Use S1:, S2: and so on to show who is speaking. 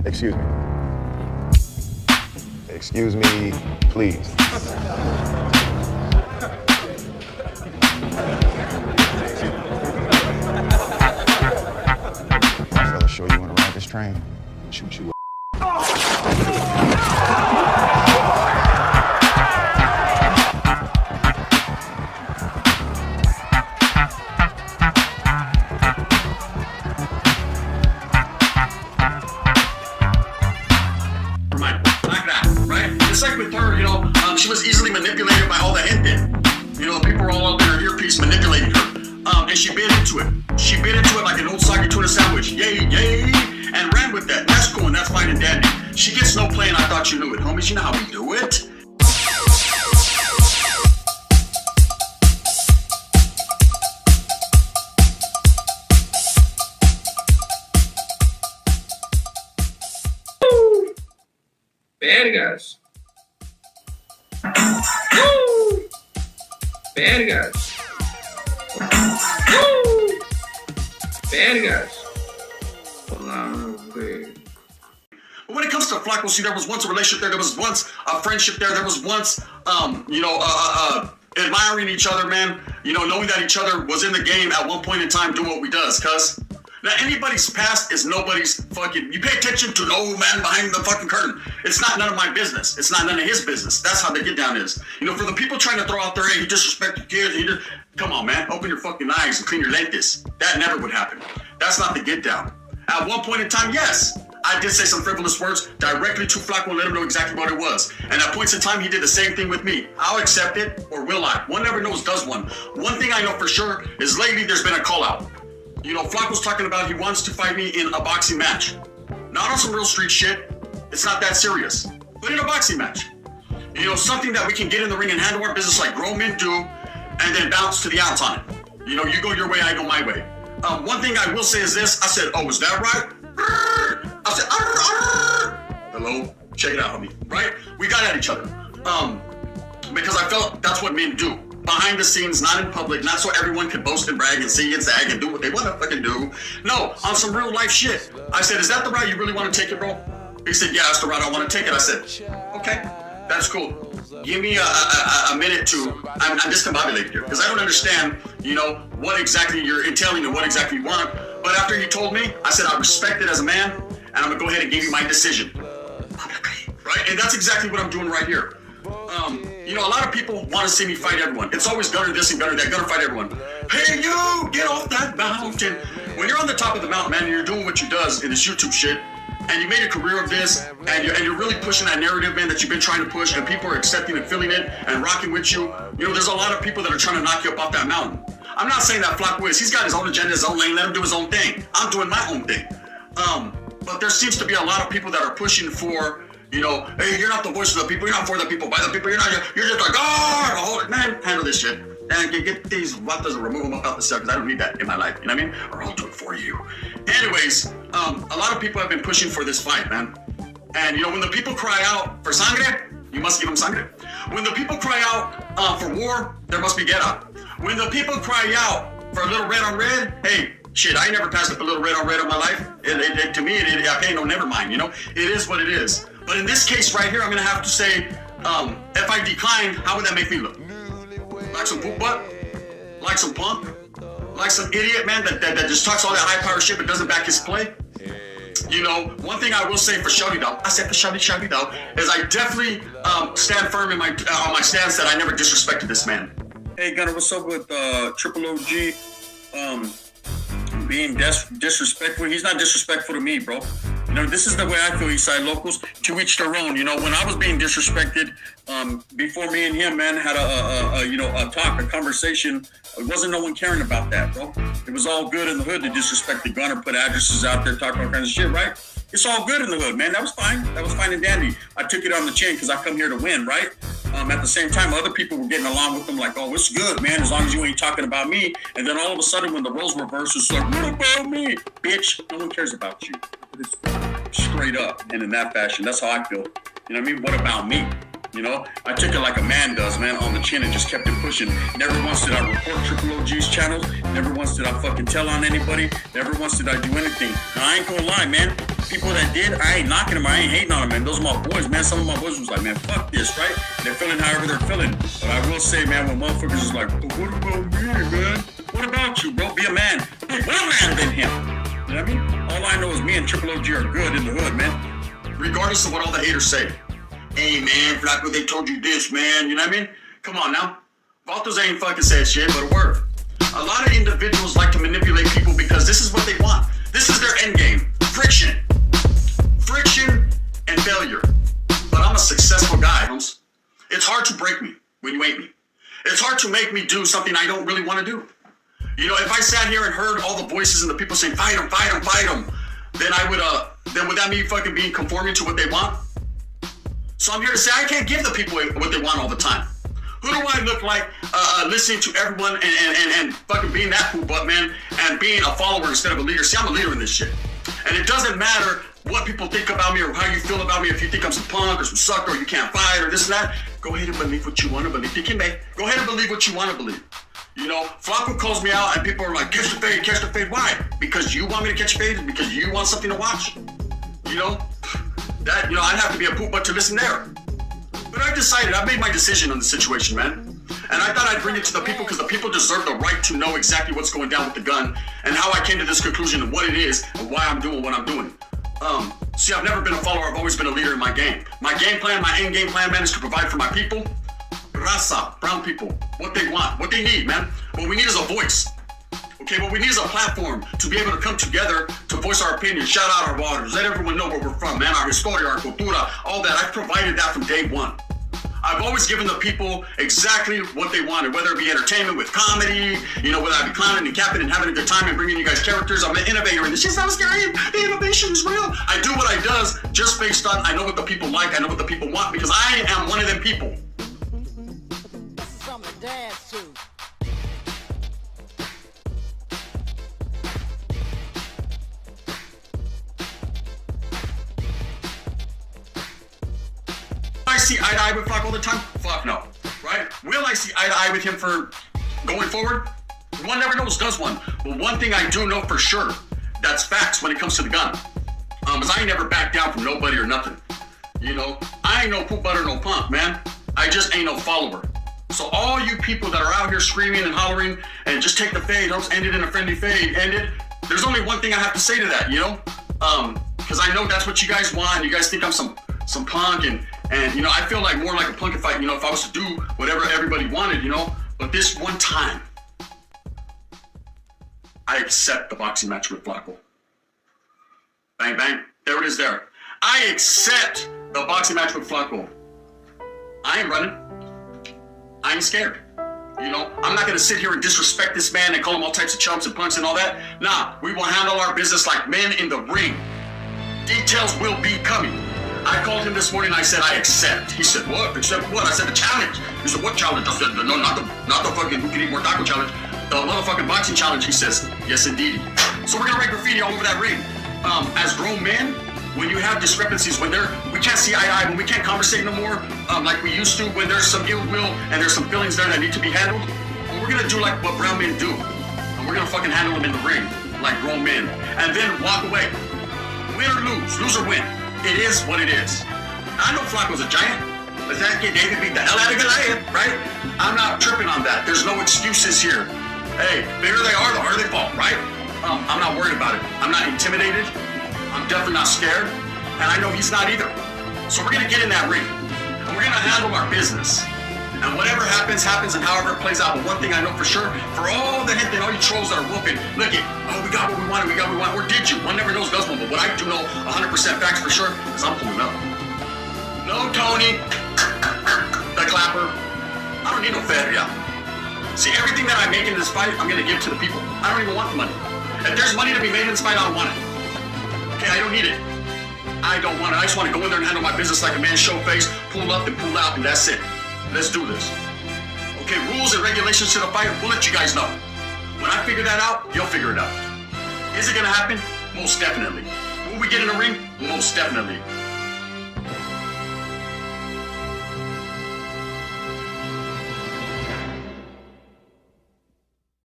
S1: Excuse me. Excuse me, please. Fella, sure you want to ride this train? Shoot you up.
S2: It's like with her, she was easily manipulated by all the gente. People were all up in her earpiece manipulating her. And she bit into it. She bit into it like an old soggy tuna sandwich. Yay, yay, and ran with that. That's cool and that's fine and dandy. She gets no play and I thought you knew it, homies. You know how we do it.
S3: Bad guys. Woo! Bad guys. Woo! Bad guys.
S2: But when it comes to Flaco, see, there was once a relationship there was once a friendship there was once, admiring each other, man. Knowing that each other was in the game at one point in time doing what we does, cuz. Now, anybody's past is nobody's fucking... You pay attention to no man behind the fucking curtain. It's not none of my business. It's not none of his business. That's how the get down is. For the people trying to throw out there, hey, you disrespect your kids. Come on, man. Open your fucking eyes and clean your lentes. That never would happen. That's not the get down. At one point in time, yes, I did say some frivolous words directly to Flaco and let him know exactly what it was. And at points in time, he did the same thing with me. I'll accept it, or will I? One never knows, does one. One thing I know for sure is lately there's been a call out. Flaco's talking about he wants to fight me in a boxing match. Not on some real street shit. It's not that serious. But in a boxing match. Something that we can get in the ring and handle our business like grown men do, and then bounce to the outs on it. You go your way, I go my way. One thing I will say is this. I said, oh, is that right? I said, hello? Check it out, homie. Right? We got at each other. Because I felt that's what men do. Behind the scenes, not in public, not so everyone can boast and brag and sing and zag and do what they want to fucking do. No, on some real life shit. I said, is that the route you really want to take it, bro? He said, yeah, that's the route I want to take it. I said, okay, that's cool. Give me a minute to, I'm discombobulated here, because I don't understand, what exactly you're entailing and what exactly you want. But after you told me, I said, I respect it as a man, and I'm going to go ahead and give you my decision. Right? And that's exactly what I'm doing right here. A lot of people want to see me fight everyone. It's always Gunner this and Gunner that, Gunner fight everyone. Hey, you, get off that mountain. When you're on the top of the mountain, man, and you're doing what you does in this YouTube shit, and you made a career of this, and you're really pushing that narrative, man, that you've been trying to push, and people are accepting and feeling it and rocking with you. There's a lot of people that are trying to knock you up off that mountain. I'm not saying that Flaco is. He's got his own agenda, his own lane. Let him do his own thing. I'm doing my own thing. But there seems to be a lot of people that are pushing for, hey, you're not the voice of the people. You're not for the people, by the people. You're just like, hold it, man. Handle this shit. And get these vatos and remove them up out the cell, because I don't need that in my life. You know what I mean? Or I'll do it for you. Anyways, a lot of people have been pushing for this fight, man. And, when the people cry out for sangre, you must give them sangre. When the people cry out for war, there must be guerra. When the people cry out for a little red on red, hey, shit, I ain't never passed up a little red on red in my life. To me, okay, no, never mind, It is what it is. But in this case right here, I'm going to have to say, if I declined, how would that make me look? Like some poop butt? Like some punk? Like some idiot, man, that just talks all that high power shit but doesn't back his play? One thing I will say for Shawty though, I said for Shawty though, is I definitely stand firm in on my stance that I never disrespected this man. Hey Gunner, what's up with Triple OG being disrespectful? He's not disrespectful to me, bro. This is the way I feel, Eastside locals. To each their own. When I was being disrespected, before me and him, man, had a conversation, it wasn't no one caring about that, bro. It was all good in the hood to disrespect the Gunner, put addresses out there, talk all kinds of shit, right? It's all good in the hood, man. That was fine. That was fine and dandy. I took it on the chin because I come here to win, right? At the same time, other people were getting along with them like, oh, it's good, man, as long as you ain't talking about me. And then all of a sudden, when the roles reverse, it's like, what about me? Bitch, no one cares about you. It's straight up. And in that fashion, that's how I feel. You know what I mean? What about me? I took it like a man does, man, on the chin and just kept it pushing. Never once did I report Triple OG's channels. Never once did I fucking tell on anybody. Never once did I do anything. And I ain't gonna lie, man. people that did, I ain't knocking them, I ain't hating on them, man. Those are my boys, man. Some of my boys was like, man, fuck this, right? They're feeling however they're feeling. But I will say, man, when motherfuckers is like, but what about me, man? What about you, bro? Be a man. Be more man than him. You know what I mean? All I know is me and Triple OG are good in the hood, man. Regardless of what all the haters say. Hey, man, Flaco, they told you this, man. You know what I mean? Come on now. Vatos ain't fucking said shit, but a word. A lot of individuals like to manipulate people because this is what they want. This is their end game. Friction. Friction and failure. But I'm a successful guy, Holmes. It's hard to break me when you ain't me. It's hard to make me do something I don't really want to do. You know, if I sat here and heard all the voices and the people saying, fight him, fight him, fight him, then would that mean fucking being conforming to what they want? So I'm here to say I can't give the people what they want all the time. Who do I look like listening to everyone and fucking being that cool butt, man, and being a follower instead of a leader? See, I'm a leader in this shit. And it doesn't matter what people think about me or how you feel about me. If you think I'm some punk or some sucker or you can't fight or this and that, go ahead and believe what you want to believe. Go ahead and believe what you want to believe. You know, Flaco calls me out and people are like, catch the fade, catch the fade. Why? Because you want me to catch a fade? Because you want something to watch? You know, that, you know, I'd have to be a poop butt to listen there. But I made my decision on the situation, man. And I thought I'd bring it to the people because the people deserve the right to know exactly what's going down with the gun and how I came to this conclusion and what it is and why I'm doing what I'm doing. See, I've never been a follower. I've always been a leader in my game. My game plan, my end game plan, man, is to provide for my people. Raza, brown people, what they want, what they need, man. What we need is a voice. Okay, what we need is a platform to be able to come together to voice our opinion, shout out our waters, let everyone know where we're from, man, our historia, our cultura, all that. I've provided that from day one. I've always given the people exactly what they wanted, whether it be entertainment with comedy, you know, whether I be clowning and capping and having a good time and bringing you guys characters. I'm an innovator and this shit's not scary. The innovation is real. I do what I does just based on, I know what the people like, I know what the people want because I am one of them people.
S4: Something to dance to.
S2: I see eye to eye with Flaco all the time? Fuck no, right? Will I see eye to eye with him for going forward? One never knows, does one? But one thing I do know for sure, that's facts when it comes to the gun. Is I ain't never back down from nobody or nothing. You know, I ain't no poop butter, no punk, man. I just ain't no follower. So all you people that are out here screaming and hollering and just take the fade, don't end it in a friendly fade, end it. There's only one thing I have to say to that, you know? Because I know that's what you guys want. You guys think I'm some punk and you know, I feel like more like a punk if I was to do whatever everybody wanted, you know? But this one time, I accept the boxing match with Flaco. Bang, bang. There it is there. I accept the boxing match with Flaco. I ain't running. I ain't scared. You know, I'm not going to sit here and disrespect this man and call him all types of chumps and punks and all that. Nah, we will handle our business like men in the ring. Details will be coming. I called him this morning and I said, I accept. He said, what? Accept what? I said, the challenge. He said, what challenge? I said, no, not the fucking who can eat more taco challenge. The motherfucking boxing challenge. He says, yes, indeed. So we're going to write graffiti all over that ring. As grown men, when you have discrepancies, when we can't see eye to eye, when we can't conversate no more like we used to, when there's some ill will and there's some feelings there that need to be handled, well, we're going to do like what brown men do. And we're going to fucking handle them in the ring like grown men. And then walk away. Win or lose or win. It is what it is. I know Flaco's a giant. But that kid David beat the hell out of Goliath, right? I'm not tripping on that. There's no excuses here. Hey, bigger they are, the harder they fall, right? I'm not worried about it. I'm not intimidated. I'm definitely not scared. And I know he's not either. So we're gonna get in that ring. And we're gonna handle our business. And whatever happens, happens, and however it plays out. But one thing I know for sure, for all the hit and all you trolls that are whooping, look it, oh, we got what we wanted, or did you? One never knows, does one. But what I do know 100% facts for sure is I'm pulling up. No Tony, the clapper. I don't need no feria. See, everything that I make in this fight, I'm gonna give to the people. I don't even want the money. If there's money to be made in this fight, I don't want it. Okay, I don't need it. I don't want it. I just want to go in there and handle my business like a man, show face, pull up and pull out, and that's it. Let's do this. Okay, rules and regulations to the fight, we'll let you guys know. When I figure that out, you'll figure it out. Is it gonna happen? Most definitely. Will we get in the ring? Most definitely.